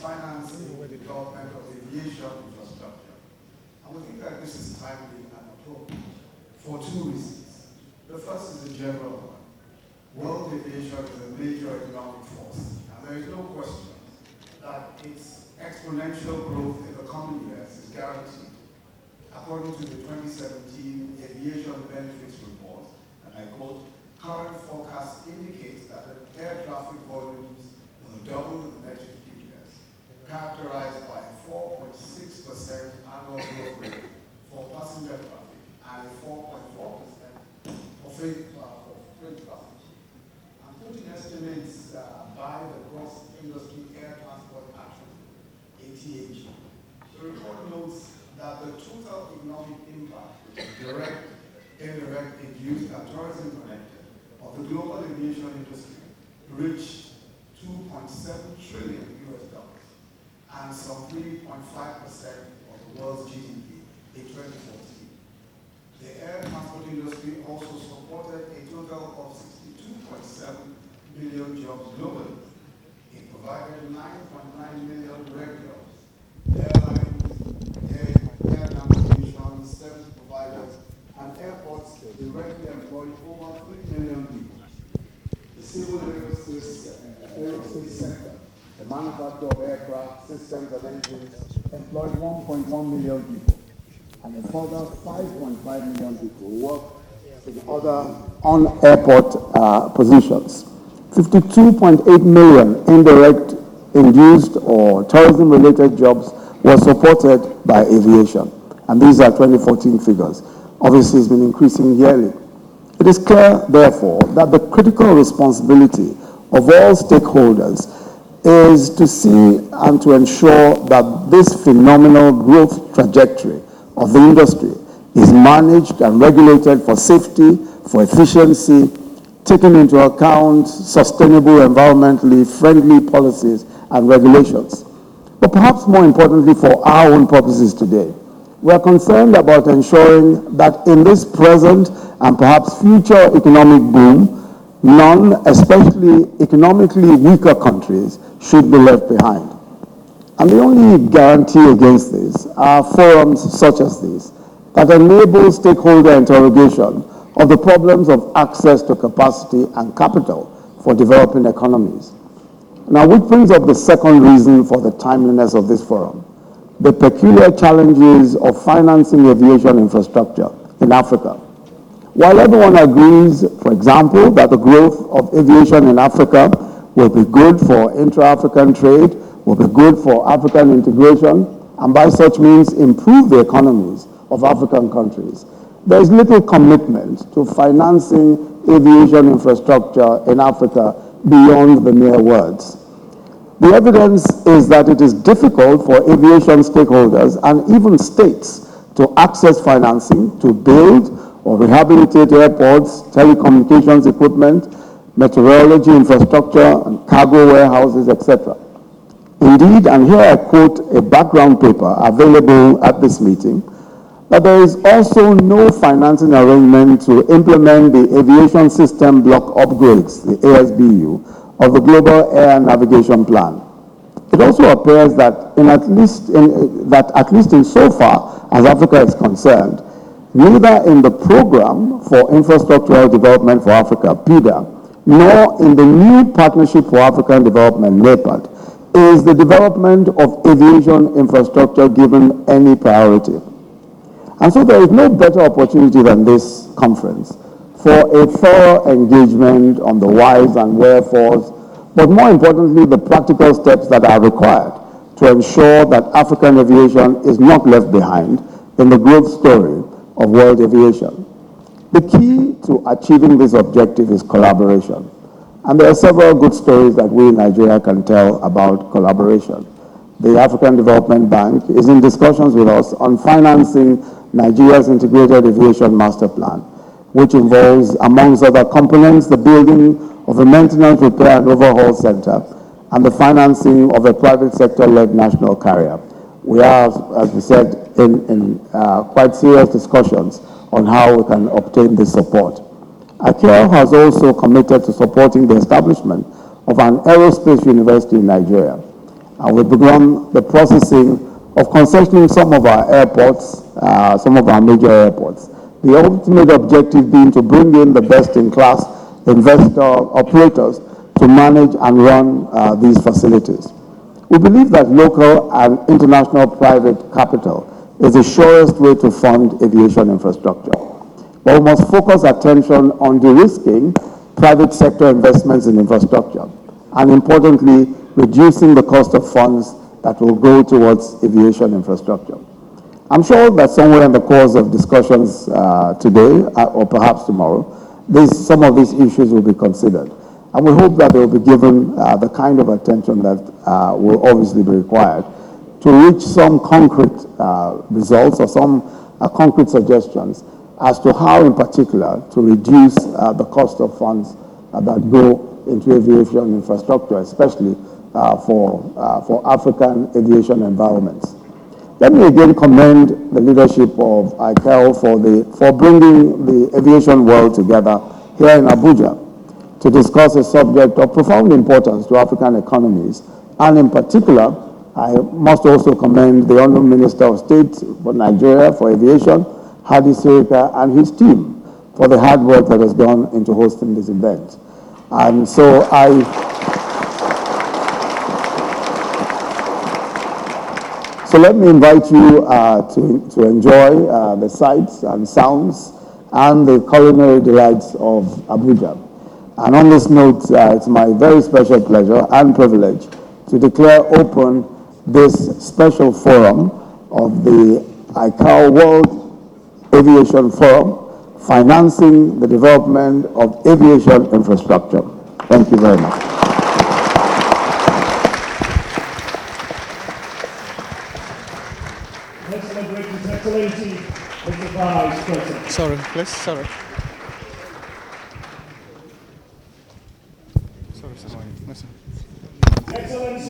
financing the development of aviation infrastructure. And we think that this is timely and appropriate for two reasons. The first is a general one. World aviation is a major economic force, and there is no question that its exponential growth in the coming years is guaranteed. According to the 2017 Aviation Benefits Report, and I quote, current forecasts indicate that the air traffic volumes will double in the next 50 years, characterized by a 4.6% annual growth rate for passenger traffic and a 4.4% for freight traffic. And putting estimates by the Gross Industry Air Transport Action, ATAG. The report notes that the total economic impact, direct, indirect, induced, and tourism connected, of the global aviation industry reached $2.7 trillion and some 3.5% of the world's GDP in 2014. The air transport industry also supported a total of 62.7 million jobs globally. It provided 9.9 million direct jobs. Airlines, air navigation, service providers, and airports directly employ over 3 million people. The civil aerospace sector, the manufacture of aircraft, systems, and engines employ 1.1 million people, and a further 5.5 million people work in other on-airport positions. 52.8 million indirect, induced, or tourism-related jobs were supported by aviation, and these are 2014 figures. Obviously, it's been increasing yearly. It is clear, therefore, that the critical responsibility of all stakeholders is to see and to ensure that this phenomenal growth trajectory of the industry is managed and regulated for safety, for efficiency, taking into account sustainable, environmentally friendly policies and regulations. But perhaps more importantly for our own purposes today, we are concerned about ensuring that in this present and perhaps future economic boom, none, especially economically weaker countries, should be left behind. And the only guarantee against this are forums such as this that enable stakeholder interrogation of the problems of access to capacity and capital for developing economies. Now, which brings up the second reason for the timeliness of this forum, the peculiar challenges of financing aviation infrastructure in Africa. While everyone agrees, for example, that the growth of aviation in Africa will be good for intra-African trade, will be good for African integration, and by such means improve the economies of African countries, there is little commitment to financing aviation infrastructure in Africa beyond the mere words. The evidence is that it is difficult for aviation stakeholders and even states to access financing to build or rehabilitate airports, telecommunications equipment, meteorology infrastructure, and cargo warehouses, etc. Indeed, and here I quote a background paper available at this meeting, that there is also no financing arrangement to implement the Aviation System Block Upgrades, the ASBU, of the Global Air Navigation Plan. It also appears that at least in so far as Africa is concerned, neither in the Program for Infrastructural Development for Africa, PIDA, nor in the new Partnership for African Development, NEPAD, is the development of aviation infrastructure given any priority. And so there is no better opportunity than this conference for a thorough engagement on the whys and wherefores, but more importantly, the practical steps that are required to ensure that African aviation is not left behind in the growth story of world aviation. The key to achieving this objective is collaboration. And there are several good stories that we in Nigeria can tell about collaboration. The African Development Bank is in discussions with us on financing Nigeria's Integrated Aviation Master Plan, which involves, amongst other components, the building of a maintenance, repair, and overhaul center, and the financing of a private sector-led national carrier. We are, as we said, in quite serious discussions on how we can obtain this support. ICAO has also committed to supporting the establishment of an aerospace university in Nigeria. And we've begun the processing of concessioning some of our airports, some of our major airports. The ultimate objective being to bring in the best-in-class investor operators to manage and run these facilities. We believe that local and international private capital is the surest way to fund aviation infrastructure. But we must focus attention on de-risking private sector investments in infrastructure, and importantly, reducing the cost of funds that will go towards aviation infrastructure. I'm sure that somewhere in the course of discussions today, or perhaps tomorrow, some of these issues will be considered. And we hope that they will be given the kind of attention that will obviously be required to reach some concrete results or some concrete suggestions as to how, in particular, to reduce the cost of funds that go into aviation infrastructure, especially for African aviation environments. Let me again commend the leadership of ICAO for bringing the aviation world together here in Abuja to discuss a subject of profound importance to African economies. And in particular, I must also commend the Honorable Minister of State for Nigeria for Aviation, Hadi Sirika, and his team for the hard work that has gone into hosting this event. And so let me invite you to enjoy the sights and sounds and the culinary delights of Abuja. And on this note, it's my very special pleasure and privilege to declare open this special forum of the ICAO World Aviation Forum, financing the development of aviation infrastructure. Thank you very much. Let's celebrate His Excellency, Mr. Vice President. Sorry, please, sorry. Sorry, sir. Excellency.